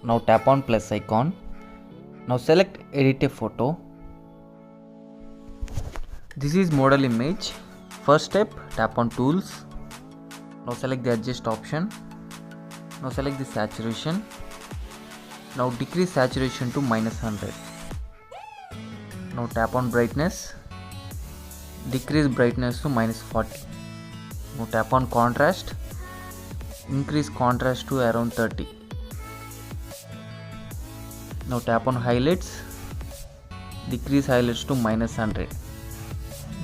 Now tap on plus icon. Now select edit a photo. This is model image. First step, tap on tools. Now select the adjust option. Now select the saturation. Now decrease saturation to -100. Now tap on brightness. Decrease brightness to -40. Now tap on contrast. Increase contrast to around 30. Now tap on highlights. Decrease highlights to -100.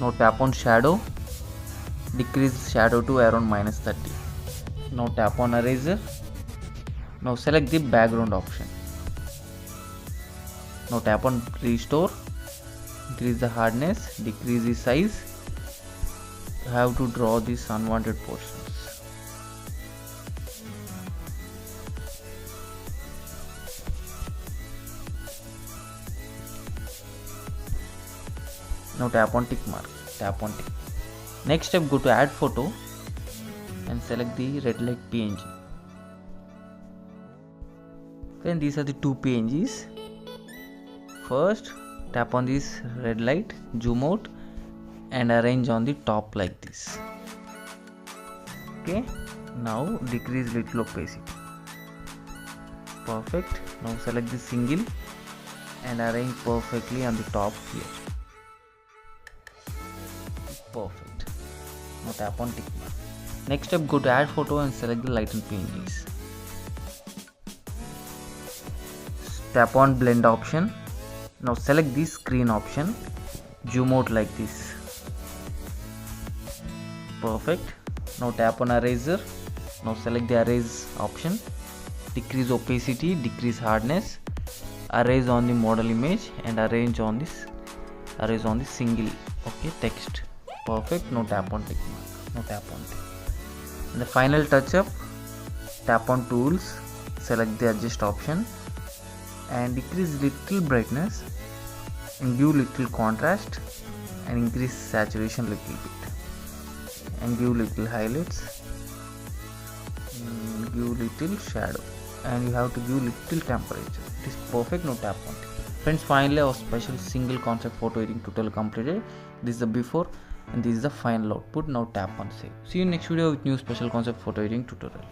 Now tap on shadow. Decrease shadow to around -30. Now tap on eraser. Now select the background option. Now tap on restore. Increase the hardness. Decrease the size. You have to draw these unwanted portions. Now tap on tick mark. Tap on tick. Next step, go to add photo and select the red light PNG. Then these are the two PNGs. First, tap on this red light, zoom out and arrange on the top like this. Okay, now decrease little opacity. Perfect. Now select the single and arrange perfectly on the top here. Perfect. Now tap on tick mark. Next step, go to add photo and select the lighten PNGs. Tap on blend option. Now select the screen option. Zoom out like this. Perfect. Now tap on eraser. Now select the erase option. Decrease opacity, decrease hardness. Erase on the model image and arrange on this. Erase on the single. Okay, text. Perfect. Now tap on tick mark. Now tap on tick. And the final touch up, tap on tools, select the adjust option and decrease little brightness and give little contrast and increase saturation little bit and give little highlights and give little shadow and you have to give little temperature. It is perfect. Now tap on it. Friends, finally our special single concept photo editing tutorial completed. This is the before and this is the final output. Now tap on save. See you next video with new special concept photo editing tutorial.